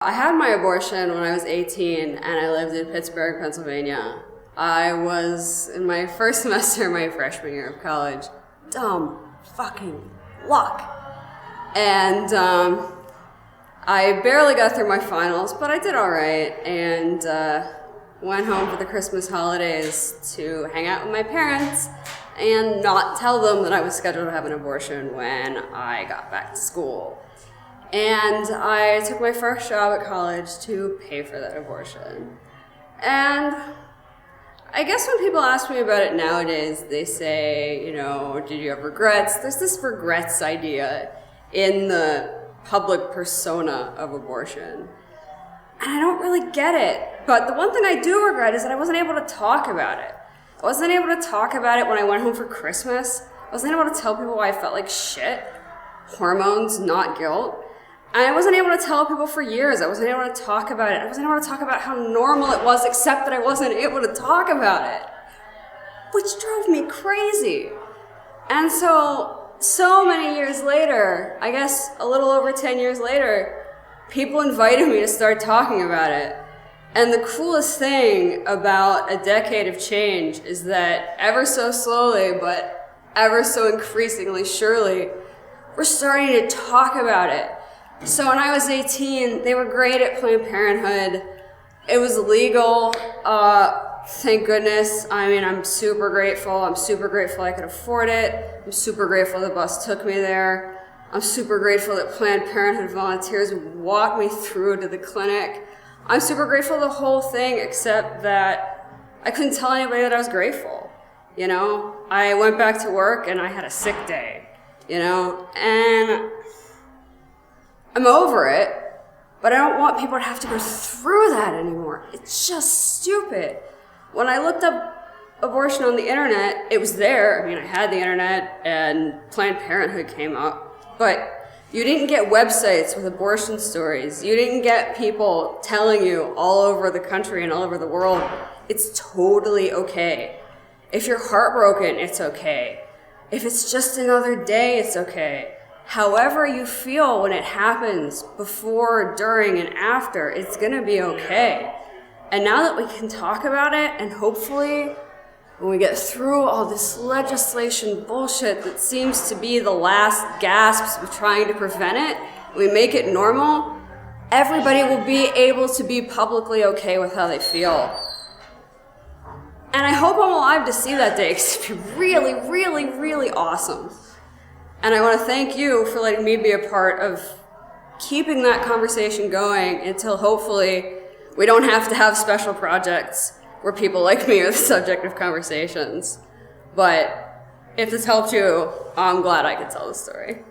I had my abortion when I was 18 and I lived in Pittsburgh, Pennsylvania. I was in my first semester, my freshman year of college. Dumb fucking luck. And I barely got through my finals, but I did all right, and went home for the Christmas holidays to hang out with my parents and not tell them that I was scheduled to have an abortion when I got back to school. And I took my first job at college to pay for that abortion. And I guess when people ask me about it nowadays, they say, you know, did you have regrets? There's this regrets idea in the public persona of abortion. And I don't really get it. But the one thing I do regret is that I wasn't able to talk about it. I wasn't able to talk about it when I went home for Christmas. I wasn't able to tell people why I felt like shit. Hormones, not guilt. And I wasn't able to tell people for years. I wasn't able to talk about it. I wasn't able to talk about how normal it was, except that I wasn't able to talk about it. Which drove me crazy. And so many years later, I guess a little over 10 years later, people invited me to start talking about it. And the coolest thing about a decade of change is that ever so slowly, but ever so increasingly surely, we're starting to talk about it. So when I was 18, they were great at Planned Parenthood. It was legal. Thank goodness. I mean, I'm super grateful. I'm super grateful I could afford it. I'm super grateful the bus took me there. I'm super grateful that Planned Parenthood volunteers walked me through to the clinic. I'm super grateful for the whole thing, except that I couldn't tell anybody that I was grateful. You know, I went back to work and I had a sick day, you know, and I'm over it, but I don't want people to have to go through that anymore. It's just stupid. When I looked up abortion on the internet, it was there. I mean, I had the internet and Planned Parenthood came up, but you didn't get websites with abortion stories. You didn't get people telling you all over the country and all over the world, it's totally okay. If you're heartbroken, it's okay. If it's just another day, it's okay. However you feel when it happens, before, during, and after, it's gonna be okay. And now that we can talk about it, and hopefully when we get through all this legislation bullshit that seems to be the last gasps of trying to prevent it, we make it normal, everybody will be able to be publicly okay with how they feel. And I hope I'm alive to see that day, because it'd be really, really, really awesome. And I want to thank you for letting me be a part of keeping that conversation going until hopefully we don't have to have special projects where people like me are the subject of conversations. But if this helped you, I'm glad I could tell the story.